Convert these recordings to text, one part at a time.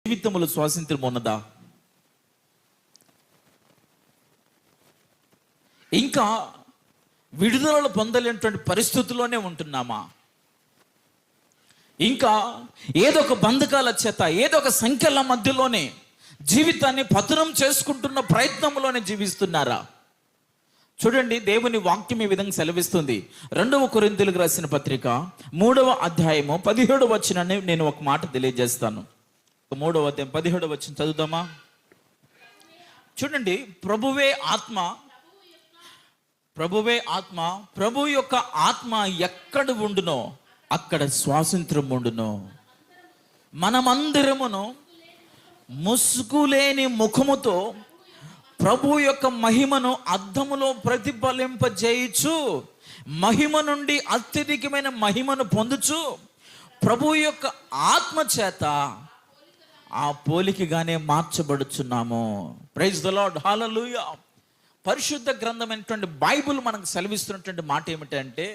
జీవితంలో స్వాతంత్రం ఉన్నదా? ఇంకా విడుదల పొందలేనటువంటి పరిస్థితుల్లోనే ఉంటున్నామా? ఇంకా ఏదో ఒక బంధకాల చేత, ఏదో ఒక సంఖ్యల మధ్యలోనే జీవితాన్ని పతనం చేసుకుంటున్న ప్రయత్నంలోనే జీవిస్తున్నారా? చూడండి, దేవుని వాక్యం ఈ విధంగా సెలవిస్తుంది. 2 కొరింథీయులకు రాసిన పత్రిక 3వ అధ్యాయము 17వ వచనాన్ని నేను ఒక మాట తెలియజేస్తాను. 3వ అధ్యాయం 17వ వచనం చదువుదామా? చూడండి, ప్రభువే ఆత్మ, ప్రభు యొక్క ఆత్మ ఎక్కడ ఉండునో అక్కడ స్వాతంత్రం ఉండును. మనమందరమును ముసుగులేని ముఖముతో ప్రభు యొక్క మహిమను అద్దములో ప్రతిఫలింపజేయుచు, మహిమ నుండి అత్యధికమైన మహిమను పొందుచు, ప్రభు యొక్క ఆత్మ చేత ఆ పోలికగానే మార్చబడుచున్నాము. ప్రైజ్ ద లార్డ్, హల్లెలూయా. పరిశుద్ధ గ్రంథమైనటువంటి బైబిల్ మనకు సెలవిస్తున్నటువంటి మాట ఏమిటంటే,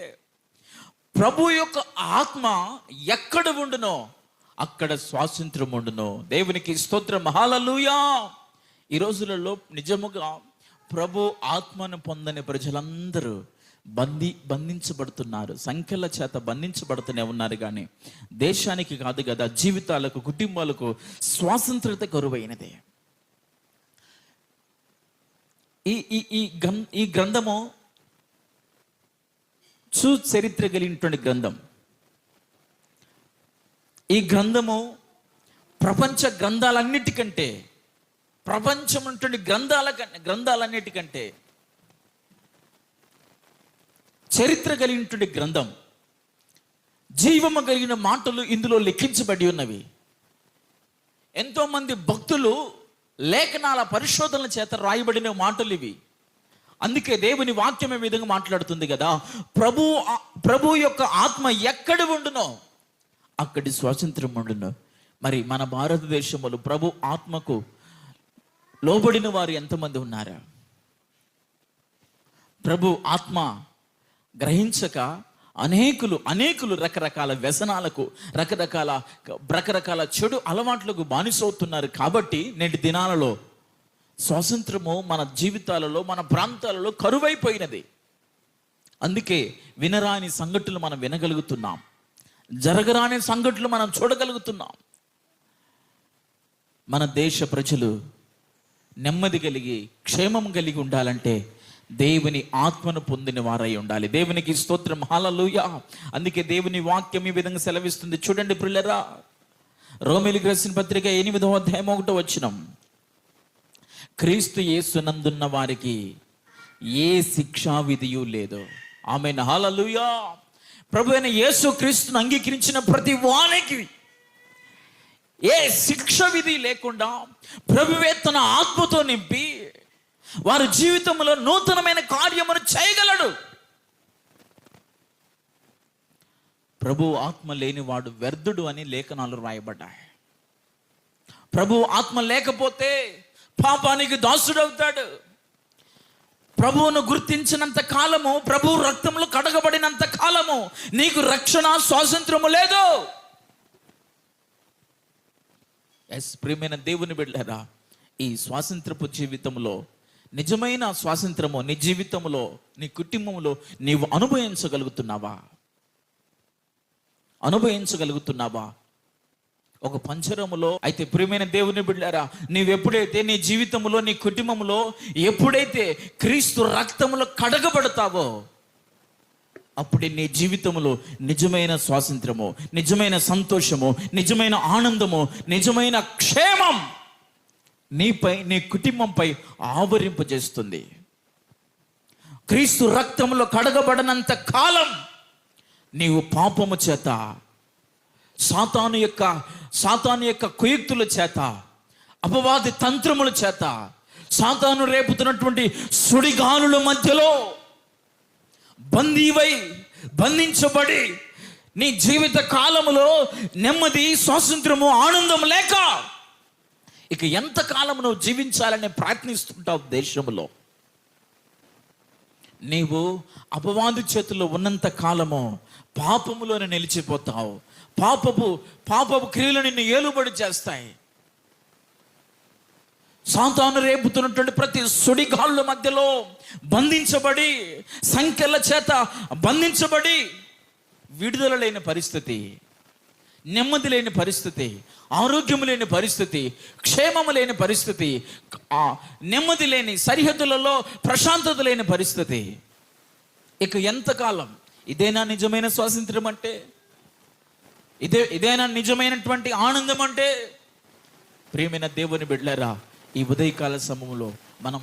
ప్రభు యొక్క ఆత్మ ఎక్కడ ఉండునో అక్కడ స్వాతంత్రం ఉండును. దేవునికి స్తోత్రం, హల్లెలూయా. ఈ రోజులలో నిజముగా ప్రభు ఆత్మను పొందని ప్రజలందరూ బంధించబడుతున్నారు. సంఖ్యల చేత బంధించబడుతూనే ఉన్నారు, కానీ దేశానికి కాదు కదా, జీవితాలకు, కుటుంబాలకు స్వాతంత్రత కరువైనదే. ఈ గ్రంథము చరిత్ర కలిగినటువంటి గ్రంథం. ఈ గ్రంథము ప్రపంచ గ్రంథాలన్నిటికంటే, ప్రపంచం ఉన్నటువంటి గ్రంథాలన్నిటికంటే చరిత్ర కలిగినటువంటి గ్రంథం. జీవము కలిగిన మాటలు ఇందులో లిఖించబడి ఉన్నవి. ఎంతో మంది భక్తులు లేఖనాల పరిశోధనల చేత రాయబడిన మాటలు ఇవి. అందుకే దేవుని వాక్యం ఈ విధంగా మాట్లాడుతుంది కదా, ప్రభు యొక్క ఆత్మ ఎక్కడ ఉండునో అక్కడి స్వాతంత్రం ఉండును. మరి మన భారతదేశంలో ప్రభు ఆత్మకు లోబడిన వారు ఎంతమంది ఉన్నారా? ప్రభు ఆత్మ గ్రహించక అనేకులు రకరకాల వ్యసనాలకు, రకరకాల చెడు అలవాట్లకు బానిసవుతున్నారు. కాబట్టి నేటి దినాలలో స్వాతంత్రము మన జీవితాలలో, మన ప్రాంతాలలో కరువైపోయినది. అందుకే వినరాని సంఘటనలు మనం వినగలుగుతున్నాం, జరగరాని సంఘటనలు మనం చూడగలుగుతున్నాం. మన దేశ ప్రజలు నెమ్మది కలిగి, క్షేమం కలిగి ఉండాలంటే దేవుని ఆత్మను పొందిన వారై ఉండాలి. దేవునికి స్తోత్రం, హల్లెలూయా. అందుకే దేవుని వాక్యం ఈ విధంగా సెలవిస్తుంది. చూడండి ప్రియులారా, రోమీయులకు రాసిన పత్రిక 8వ అధ్యాయం 1వ వచనం, క్రీస్తు యేసునందున్న వారికి ఏ శిక్షా విధియు లేదు. ఆమేన్, హల్లెలూయా. ప్రభు అయిన యేసు క్రీస్తును అంగీకరించిన ప్రతి వానికి ఏ శిక్ష విధి లేకుండా ప్రభువే తన ఆత్మతో నింపి వారి జీవితంలో నూతనమైన కార్యమును చేయగలడు. ప్రభు ఆత్మ లేనివాడు వ్యర్థుడు అని లేఖనాలు రాయబడ్డాయి. ప్రభు ఆత్మ లేకపోతే పాపానికి దాసుడవుతాడు. ప్రభువును గుర్తించినంత కాలము, ప్రభు రక్తంలో కడగబడినంత కాలము నీకు రక్షణ, స్వాతంత్రము లేదు. ప్రియమైన దేవుని బిడ్డలారా, ఈ స్వాతంత్రపు జీవితంలో, నిజమైన స్వాతంత్రము నీ జీవితంలో, నీ కుటుంబంలో నీవు అనుభవించగలుగుతున్నావా? ఒక పంజరములో అయితే ప్రియమైన దేవుని బిడ్డలారా, నీవెప్పుడైతే నీ జీవితంలో, నీ కుటుంబంలో ఎప్పుడైతే క్రీస్తు రక్తములో కడగబడతావో అప్పుడే నీ జీవితంలో నిజమైన స్వాతంత్రము, నిజమైన సంతోషము, నిజమైన ఆనందము, నిజమైన క్షేమం నీపై, నీ కుటుంబంపై ఆవరింపజేస్తుంది. క్రీస్తు రక్తంలో కడగబడనంత కాలం నీవు పాపము చేత, సాతాను యొక్క కుయుక్తుల చేత, అపవాది తంత్రముల చేత, సాతాను రేపుతున్నటువంటి సుడిగాలుల మధ్యలో బంధించబడి నీ జీవిత కాలములో నెమ్మది, స్వాతంత్రము, ఆనందం లేక ఇక ఎంత కాలము నువ్వు జీవించాలని ప్రయత్నిస్తుంటావు దేశంలో. నీవు అపవాది చేతుల్లో ఉన్నంత కాలము పాపములోనే నిలిచిపోతావు. పాపపు క్రియలు నిన్ను ఏలుబడి చేస్తాయి. సాతాను రేపుతున్నటువంటి ప్రతి సుడిగాళ్ళ మధ్యలో బంధించబడి, సంఖ్యల చేత బంధించబడి, విడుదల లేని పరిస్థితి, నెమ్మది లేని పరిస్థితి, ఆరోగ్యం లేని పరిస్థితి, క్షేమము లేని పరిస్థితి, నెమ్మది లేని, సరిహద్దులలో ప్రశాంతత లేని పరిస్థితి. ఇక ఎంతకాలం? ఇదేనా నిజమైన స్వాతంత్ర్యం అంటే? ఇదేనా నిజమైనటువంటి ఆనందం అంటే? ప్రియమైన దేవుని బిడ్డలారా, ఈ ఉదయకాల సమయంలో మనం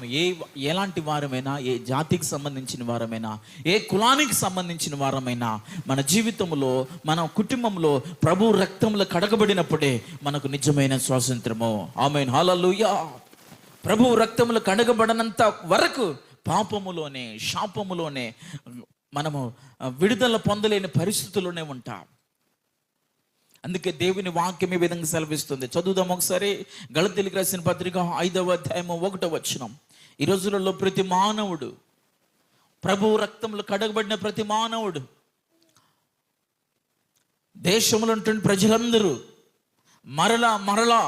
ఎలాంటి వారమైనా, ఏ జాతికి సంబంధించిన వారమైనా, ఏ కులానికి సంబంధించిన వారమైనా, మన జీవితంలో, మన కుటుంబంలో ప్రభు రక్తంలో కడగబడినప్పుడే మనకు నిజమైన స్వాతంత్రము. ఆమేన్, హల్లెలూయా. ప్రభు రక్తంలో కడగబడనంత వరకు పాపములోనే, శాపములోనే మనము విడుదల పొందలేని పరిస్థితుల్లోనే ఉంటాం. అందుకే దేవుని వాక్యం ఈ విధంగా సెలవిస్తుంది. చదువుదాం ఒకసారి. గళతీయులకు రాసిన పత్రిక 5వ అధ్యాయము 1వ వచనం. ఈ రోజులలో ప్రతి మానవుడు, ప్రభు రక్తంలో కడగబడిన ప్రతి మానవుడు, దేశంలో ఉంటున్న ప్రజలందరూ మరలా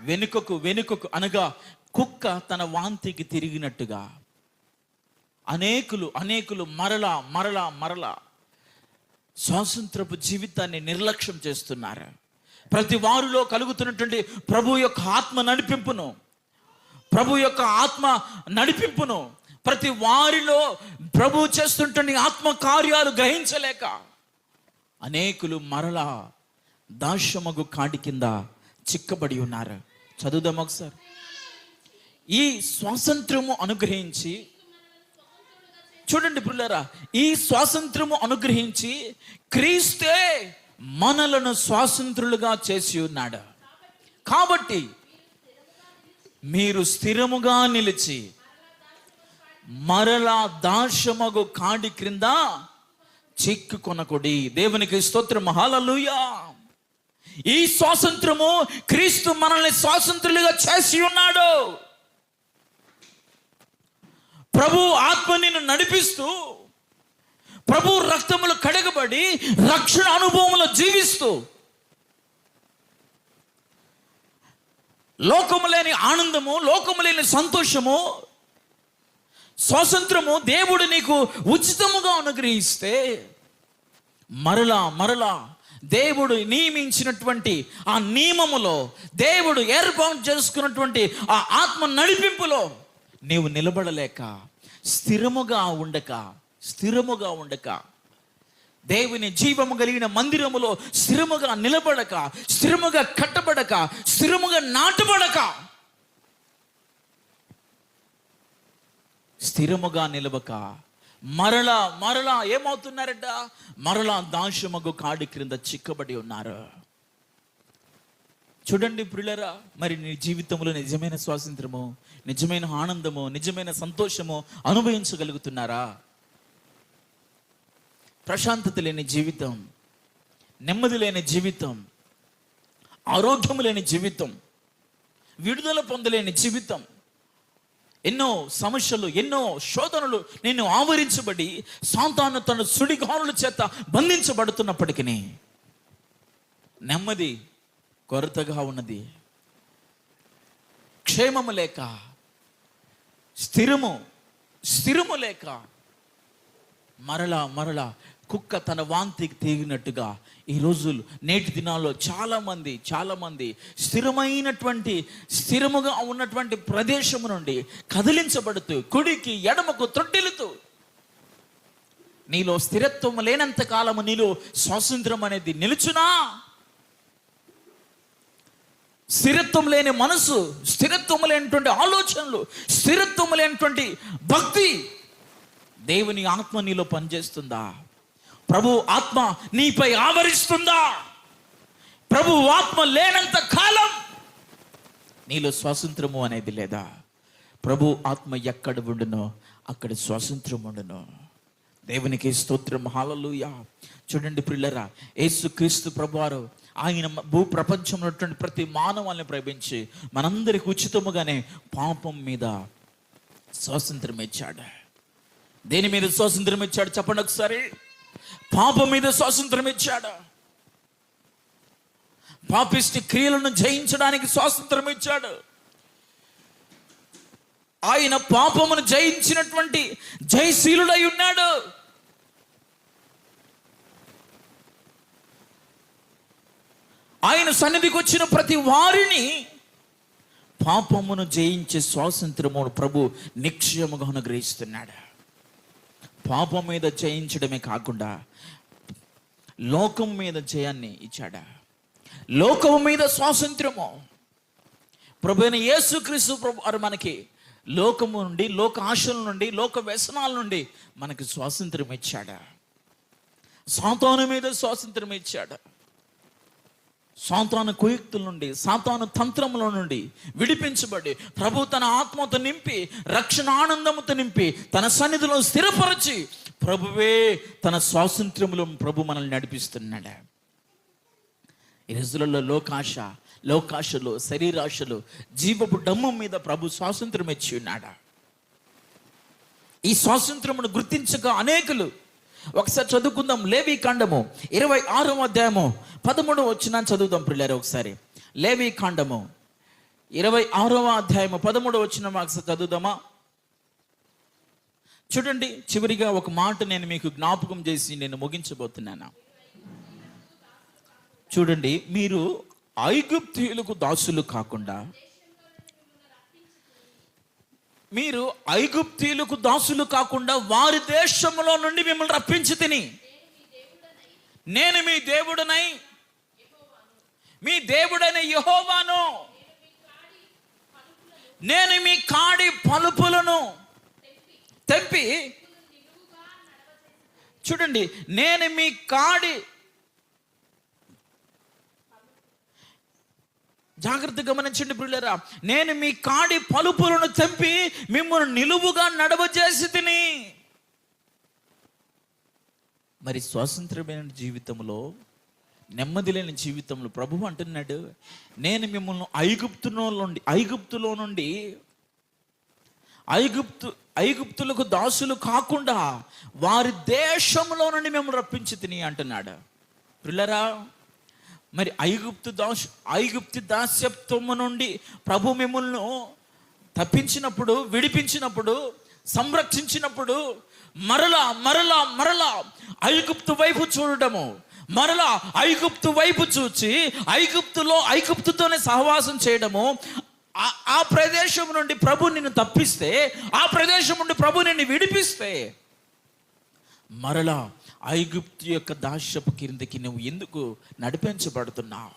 వెనుకకు అనగా కుక్క తన వాంతికి తిరిగినట్టుగా అనేకులు మరలా స్వాతంత్రపు జీవితాన్ని నిర్లక్ష్యం చేస్తున్నారు. ప్రతి వారిలో కలుగుతున్నటువంటి ప్రభు యొక్క ఆత్మ నడిపింపును ప్రతి వారిలో ప్రభు చేస్తుంటే ఆత్మ కార్యాలు గ్రహించలేక అనేకులు మరలా దాస్యమగు కాడి కింద చిక్కబడి ఉన్నారు. చదువుదాం ఒకసారి. ఈ స్వాతంత్రము అనుగ్రహించి, చూడండి పిల్లరా, ఈ స్వాతంత్రము అనుగ్రహించి క్రీస్తే మనలను స్వాతంత్రులుగా చేసి ఉన్నాడు. కాబట్టి మీరు స్థిరముగా నిలిచి మరలా దాస్యమగు కాడి క్రింద చిక్కుకొనకుడి. దేవునికి స్తోత్రం, హల్లెలూయా. ఈ స్వాతంత్రము క్రీస్తు మనల్ని స్వాతంత్రులుగా చేసి ఉన్నాడు. ప్రభు ఆత్మ నిన్ను నడిపిస్తూ, ప్రభు రక్తములు కడగబడి రక్షణ అనుభవంలో జీవిస్తూ, లోకము లేని ఆనందము, లోకము లేని సంతోషము, స్వాతంత్రము దేవుడు నీకు ఉచితముగా అనుగ్రహిస్తే మరలా దేవుడు నియమించినటువంటి ఆ నియమములో, దేవుడు ఏర్పాటు చేసుకున్నటువంటి ఆ ఆత్మ నడిపింపులో నీవు నిలబడలేక, స్థిరముగా ఉండక, దేవుని జీవము కలిగిన మందిరములో స్థిరముగా నిలబడక, స్థిరముగా కట్టబడక, స్థిరముగా నాటబడక, స్థిరముగా నిలవక మరలా ఏమవుతున్నారట? మరలా దాస్యమగు కాడి క్రింద చిక్కబడి ఉన్నారు. చూడండి ప్రియులారా, మరి నీ జీవితంలో నిజమైన స్వాతంత్రము, నిజమైన ఆనందము, నిజమైన సంతోషము అనుభవించగలుగుతున్నారా? ప్రశాంతత లేని జీవితం, నెమ్మది లేని జీవితం, ఆరోగ్యము లేని జీవితం, విడుదల పొందలేని జీవితం, ఎన్నో సమస్యలు, ఎన్నో శోధనలు నిన్ను ఆవరించబడి సాతాను తన సుడిగాలుల చేత బంధించబడుతున్నప్పటికీ నెమ్మది కొరతగా ఉన్నది. క్షేమము లేక, స్థిరము లేక మరలా కుక్క తన వాంతికి తీగినట్టుగా ఈ రోజులు, నేటి దినాల్లో చాలా మంది స్థిరముగా ఉన్నటువంటి ప్రదేశము నుండి కదిలించబడుతూ, కుడికి ఎడమకు త్రొట్టిల్లుతూ, నీలో స్థిరత్వం లేనంత కాలము నీలో స్వాతంత్రం అనేది నిలుచునా? స్థిరత్వం లేని మనసు, స్థిరత్వం లేనటువంటి ఆలోచనలు, స్థిరత్వం లేనటువంటి భక్తి, దేవుని ఆత్మ నీలో పనిచేస్తుందా? ప్రభు ఆత్మ నీపై ఆవరిస్తుందా? ప్రభు ఆత్మ లేనంత కాలం నీలో స్వాతంత్రము అనేది లేదా? ప్రభు ఆత్మ ఎక్కడ ఉండునో అక్కడ స్వాతంత్రం ఉండును. దేవునికి స్తోత్రం, హల్లెలూయా. చూడండి ప్రియులారా, యేసుక్రీస్తు ప్రభువారు ఆయన భూ ప్రపంచంలో ఉన్నటువంటి ప్రతి మానవాళ్ళని ప్రేమించి మనందరికి ఉచితముగానే పాపం మీద స్వాతంత్రం ఇచ్చాడు. దేని మీద స్వాతంత్రం ఇచ్చాడు చెప్పండి ఒకసారి. పాపం మీద స్వాతంత్రం ఇచ్చాడు. పాపిష్టి క్రియలను జయించడానికి స్వాతంత్రం ఇచ్చాడు. ఆయన పాపమును జయించినటువంటి జయశీలుడై ఉన్నాడు. ఆయన సన్నిధికి వచ్చిన ప్రతి వారిని పాపమును జయించే స్వాతంత్రమును ప్రభు నిశ్చయముగా అనుగ్రహిస్తున్నాడు. పాపం మీద జయించడమే కాకుండా లోకం మీద జయాన్ని ఇచ్చాడా. లోకం మీద స్వాతంత్రము ప్రభు అయిన యేసుక్రీస్తు ప్రభు వారు మనకి లోకము నుండి, లోక ఆశల నుండి, లోక వ్యసనాల నుండి మనకి స్వాతంత్రం ఇచ్చాడా. సాతాను మీద స్వాతంత్రం ఇచ్చాడా. సాతాను కుయుక్తుల నుండి, సాతాను తంత్రముల నుండి విడిపించబడి ప్రభు తన ఆత్మతో నింపి, రక్షణ ఆనందముతో నింపి, తన సన్నిధిలో స్థిరపరచి ప్రభువే తన స్వాతంత్రములో ప్రభు మనల్ని నడిపిస్తున్నాడు. ఈ రోజులలో లోకాశలు, శరీరాశలు, జీవపు డమ్ము మీద ప్రభు స్వాతంత్రం ఇచ్చి ఉన్నాడా. ఈ స్వాతంత్రమును గుర్తించక అనేకులు, ఒకసారి చదువుకుందాం. లేవీకాండము 26వ అధ్యాయము 13వ వచనం చదువుదాం పిల్లలు. ఒకసారి లేవీకాండము 26వ అధ్యాయము 13వ వచనం ఒకసారి చదువుదామా. చూడండి, చివరిగా ఒక మాట నేను మీకు జ్ఞాపకం చేసి నేను ముగించబోతున్నాను. చూడండి, మీరు ఐగుప్తీయులకు దాసులు కాకుండా, వారి దేశంలో నుండి మిమ్మల్ని రప్పించి తిని, నేను మీ దేవుడనై, మీ దేవుడైన యెహోవాను, నేను మీ కాడి పలుపులను తెంపి, చూడండి, నేను మీ కాడి, జాగ్రత్త గమనించండి ప్రియులారా, నేను మీ కాడి పలుపులను తెంపి మిమ్మల్ని నిలువుగా నడవజేసి తిని. మరి స్వాతంత్రమైన జీవితంలో, నెమ్మది లేని జీవితంలో ప్రభువు అంటున్నాడు, నేను మిమ్మల్ని ఐగుప్తులో నుండి ఐగుప్తులకు దాసులు కాకుండా వారి దేశంలో నుండి మిమ్మల్ని రప్పించి తిని అంటున్నాడు. ప్రియులారా, మరి ఐగుప్తు దాస్యత్వము నుండి ప్రభు మిమ్మల్ని తప్పించినప్పుడు, విడిపించినప్పుడు, సంరక్షించినప్పుడు మరలా ఐగుప్తు వైపు చూడటము, మరలా ఐగుప్తు వైపు చూచి ఐగుప్తుతోనే సహవాసం చేయడము, ఆ ప్రదేశం నుండి ప్రభు నిన్ను తప్పిస్తే, ఆ ప్రదేశం నుండి ప్రభు నిన్ను విడిపిస్తే, మరలా ఐగుప్తు యొక్క దాస్యపు కిందకి నువ్వు ఎందుకు నడిపించబడుతున్నావు?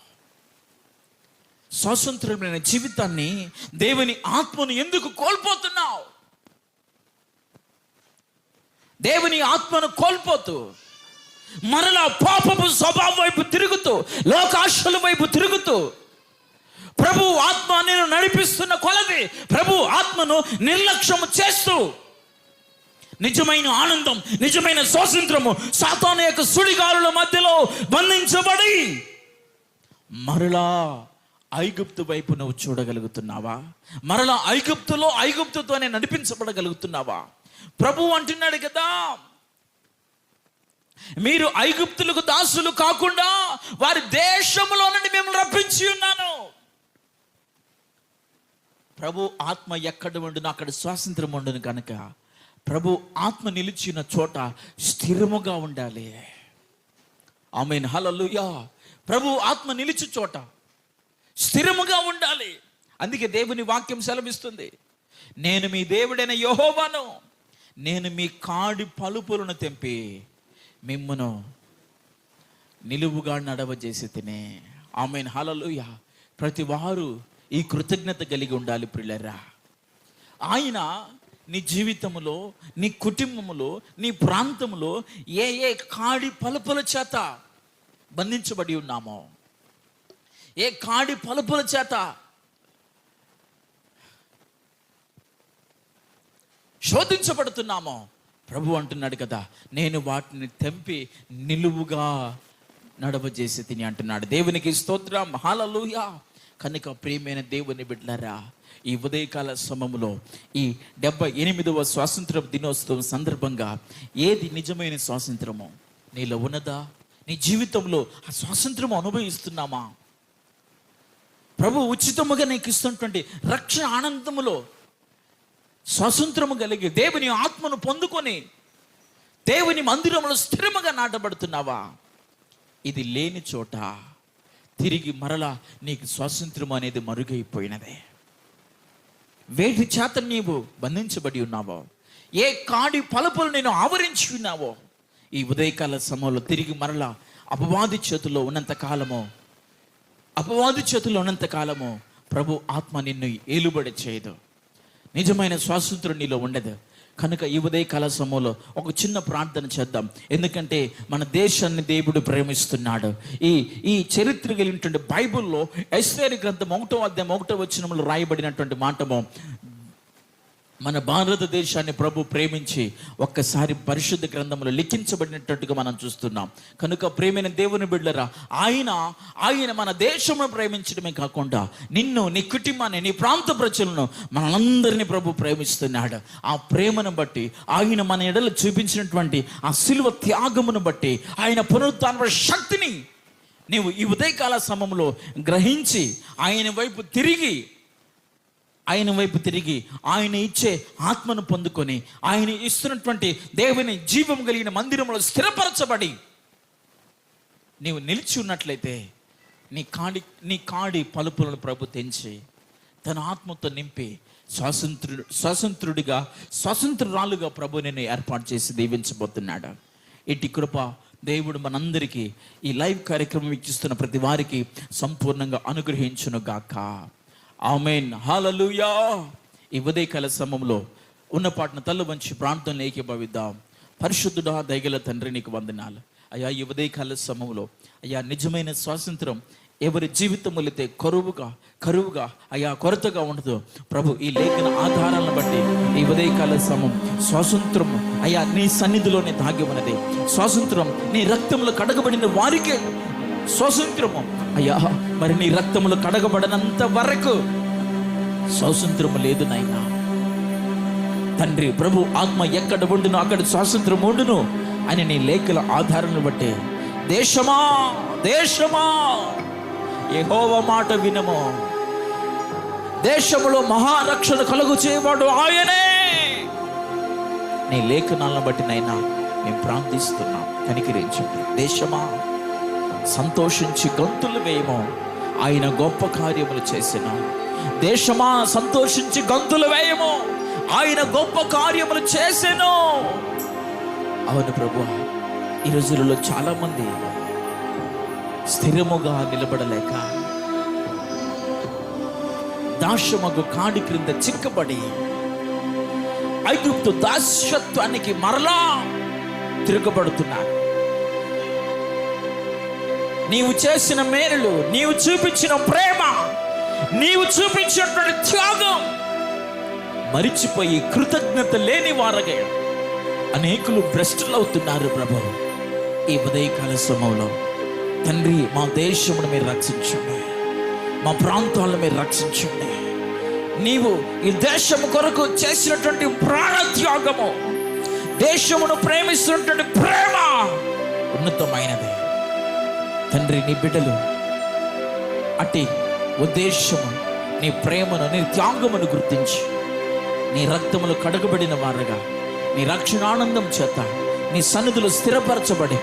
స్వాతంత్రమైన జీవితాన్ని, దేవుని ఆత్మను ఎందుకు కోల్పోతున్నావు? దేవుని ఆత్మను కోల్పోతూ మరలా పాపపు స్వభావం వైపు తిరుగుతూ, లోకాశల వైపు తిరుగుతూ, ప్రభు ఆత్మ నేను నడిపిస్తున్న కొలది ప్రభు ఆత్మను నిర్లక్ష్యం చేస్తూ, నిజమైన ఆనందం, నిజమైన స్వాతంత్రము సాతాను యొక్క సుడిగాలుల మధ్యలో బంధించబడి మరలా ఐగుప్తు వైపు నువ్వు చూడగలుగుతున్నావా? మరలా ఐగుప్తుతోనే నడిపించబడగలుగుతున్నావా? ప్రభు అంటున్నాడు కదా, మీరు ఐగుప్తులకు దాసులు కాకుండా వారి దేశంలో నుండి మిమ్మల్ని రప్పించి ఉన్నాను. ప్రభు ఆత్మ ఎక్కడ ఉండును అక్కడ స్వాతంత్రం ఉండును కనుక ప్రభు ఆత్మ నిలిచిన చోట స్థిరముగా ఉండాలి. ఆమేన్, హల్లెలూయా. ప్రభు ఆత్మ నిలిచి చోట స్థిరముగా ఉండాలి. అందుకే దేవుని వాక్యం సెలవిస్తుంది, నేను మీ దేవుడైన యెహోవాను, నేను మీ కాడి పలుపులను తెంపి మిమ్మును నిలువుగా నడవజేసి తినే. ఆమేన్, హల్లెలూయా. ప్రతి వారు ఈ కృతజ్ఞత కలిగి ఉండాలి ప్రియులారా. ఆయన నీ జీవితంలో, నీ కుటుంబంలో, నీ ప్రాంతంలో ఏ కాడి పలుపుల చేత బంధించబడి ఉన్నామో, ఏ కాడి పలుపుల చేత శోధించబడుతున్నామో, ప్రభు అంటున్నాడు కదా, నేను వాటిని తెంపి నిలువుగా నడవజేసి తిని అంటున్నాడు. దేవునికి స్తోత్రం, హల్లెలూయా. కనుక ప్రియమైన దేవుని బిడ్డలారా, ఈ ఉదయకాల సమయంలో ఈ 78వ స్వాతంత్ర దినోత్సవం సందర్భంగా ఏది నిజమైన స్వాతంత్రమో నీలో ఉన్నదా? నీ జీవితంలో ఆ స్వాతంత్రము అనుభవిస్తున్నామా? ప్రభు ఉచితముగా నీకు ఇస్తున్నటువంటి రక్షణ ఆనందములో స్వాతంత్రము కలిగి దేవుని ఆత్మను పొందుకొని దేవుని మందిరంలో స్థిరముగా నాటబడుతున్నావా? ఇది లేని చోట తిరిగి మరలా నీకు స్వాతంత్రం అనేది మరుగైపోయినదే. వేటి చేత నీవు బంధించబడి ఉన్నావో, ఏ కాడి పలుపులు నేను ఆవరించి ఉన్నావో, ఈ ఉదయకాల సమయంలో తిరిగి మరలా అపవాది చేతుల్లో ఉన్నంత కాలము ప్రభు ఆత్మ నిన్ను ఏలుబడి చేయదు. నిజమైన స్వాతంత్రం నీలో ఉండదు. కనుక ఈ ఉదయకాల సమయంలో ఒక చిన్న ప్రార్థన చేద్దాం. ఎందుకంటే మన దేశాన్ని దేవుడు ప్రేమిస్తున్నాడు. ఈ చరిత్ర కలిగినటువంటి బైబిల్లో ఎస్తేరు గ్రంథం 1వ అధ్యాయం 1వ వచనంలో రాయబడినటువంటి మాటము, మన భారతదేశాన్ని ప్రభు ప్రేమించి ఒక్కసారి పరిశుద్ధ గ్రంథంలో లిఖించబడినట్టుగా మనం చూస్తున్నాం. కనుక ప్రేమైన దేవుని బిడ్డరా, ఆయన మన దేశంలో ప్రేమించడమే కాకుండా నిన్ను, నీ కుటుంబాన్ని, నీ ప్రాంత ప్రజలను, మనందరినీ ప్రభు ప్రేమిస్తున్నాడు. ఆ ప్రేమను బట్టి, ఆయన మన ఎడల చూపించినటువంటి ఆ సిలువ త్యాగమును బట్టి, ఆయన పునరుత్థాన శక్తిని నీవు ఈ ఉదయకాల సమయంలో గ్రహించి ఆయన వైపు తిరిగి ఆయన ఇచ్చే ఆత్మను పొందుకొని, ఆయన ఇస్తున్నటువంటి దేవుని జీవం కలిగిన మందిరంలో స్థిరపరచబడి నీవు నిలిచి ఉన్నట్లయితే నీ కాడి పలుపులను ప్రభు తెంచి తన ఆత్మతో నింపి స్వతంత్రురాలుగా ప్రభు నేను ఏర్పాటు చేసి దీవించబోతున్నాడు. ఇటు కృప దేవుడు మనందరికీ ఈ లైవ్ కార్యక్రమం వీక్షిస్తున్న ప్రతి వారికి సంపూర్ణంగా అనుగ్రహించును గాక. ఆమేన్, హల్లెలూయా. ఈ ఉదయకాల సమయంలో ఉన్న పాటను తల్లు వంచి ప్రార్థనలు ఏకీభవిద్దాం. పరిశుద్ధుడా, దయగల తండ్రి, నీకు వందనాలు అయ్యా. ఈ ఉదయకాల సమయంలో అయ్యా, నిజమైన స్వాతంత్రం ఎవరి జీవితములైతే కరువుగా అయ్యా కొరతగా ఉండదు ప్రభు, ఈ లేఖన ఆధారాలను బట్టి ఈ ఉదయకాల సమయం స్వాతంత్రం అయ్యా నీ సన్నిధిలోనే దాగి ఉన్నది. స్వాతంత్రం నీ రక్తంలో కడగబడిన వారికే స్వాతంత్రము అయ్యా. మరి నీ రక్తములు కడగబడనంత వరకు స్వాతంత్రము లేదు నాయనా. తండ్రి ప్రభు ఆత్మ ఎక్కడ ఉండును అక్కడ స్వాతంత్రం ఉండును అని నీ లేఖల ఆధారాలను బట్టి దేశమా యెహోవా మాట వినము. దేశములో మహారక్షణ కలుగు చేయవాడు ఆయనే. నీ లేఖనాలను బట్టి నైనా మేము ప్రార్థిస్తున్నాం, కనికరించండి. దేశమా సంతోషించి గంతులు వేయము, ఆయన గొప్ప కార్యములు చేసిన. దేశమా సంతోషించి గంతులు వేయము, ఆయన గొప్ప కార్యములు చేసెను. అవును ప్రభు, ఈ రోజులలో చాలా మంది స్థిరముగా నిలబడలేక దాస్యమగు కాడి క్రింద చిక్కబడి ఐగుప్తు దాస్యత్వానికి మరలా తిరగబడుతున్నారు. నీవు చేసిన మేలులు, నీవు చూపించిన ప్రేమ, నీవు చూపించినటువంటి త్యాగం మరిచిపోయి కృతజ్ఞత లేని వారగా అనేకులు భ్రష్టులవుతున్నారు ప్రభు. ఈ ఉదయకాల సమయంలో తండ్రి, మా దేశమును మీరు రక్షించండి, మా ప్రాంతాలను మీరు రక్షించండి. నీవు ఈ దేశము కొరకు చేసినటువంటి ప్రాణ త్యాగము, దేశమును ప్రేమిస్తున్నటువంటి ప్రేమ ఉన్నతమైనది తండ్రి. నీ బిడ్డలు అట్టి ఉద్దేశము, నీ ప్రేమను, నీ త్యాగమును గుర్తించి నీ రక్తములు కడగబడిన వారుగా నీ రక్షణ ఆనందం చేత నీ సన్నిధిలో స్థిరపరచబడి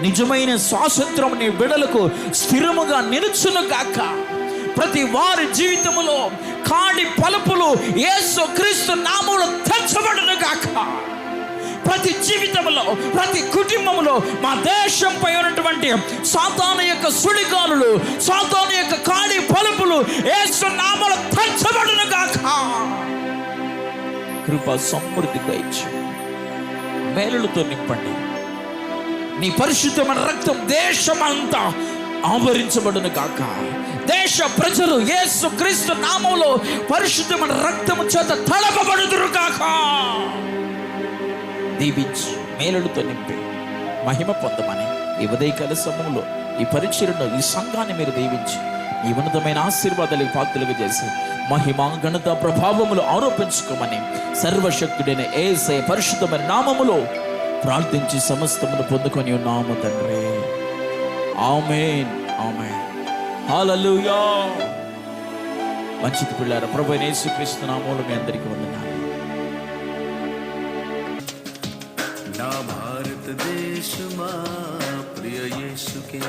నిజమైన స్వాతంత్రం నీ బిడ్డలకు స్థిరముగా నిలుచును గాక. ప్రతి వారి జీవితములో కాడి పలుపులు యేసు క్రీస్తు నామములో తెచ్చబడును గాక. ప్రతి జీవితంలో, ప్రతి కుటుంబంలో మా దేశంపై ఉన్నటువంటి సాతాను యొక్క సుడిగాలులు, సాతాను యొక్క కాడి పలుపులు యేసు నామములో తెచ్చబడును గాక. కృప సమృద్ధిగా ఇచ్చి మేలులతో నింపండి. నీ పరిశుద్ధమైన రక్తం దేశమంతా ఆవరించబడును గాక. దేశ ప్రజలు యేసు క్రీస్తు నామములో పరిశుద్ధమైన రక్తము చేత తడపబడుదురు గాక. దీవించి మేలులతో నింపి మహిమ పొందమని ఈ ఉదయకాల సమయంలో ఈ పరిచర్యను, ఈ సంఘాన్ని మీరు దీవించి ఈ ఉన్నతమైన ఆశీర్వాదాలకు పాత్రలుగా చేసి మహిమ, ఘనత, ప్రభావములు ఆరోపించుకోమని సర్వశక్తుడైన యేసయ్య పరిశుద్ధమైన నామములో ప్రార్థించి సమస్తమును పొందుకొని ఉన్నాము తండ్రి. ఆమేన్, ఆమేన్, హల్లెలూయా. మంచిది పిల్లారా, ప్రభువైన యేసుక్రీస్తు నామములో మీ అందరికీ వందనాలు. నా భారతదేశమా ప్రియ యేసుకే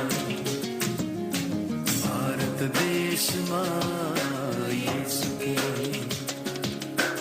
భారతదేశమా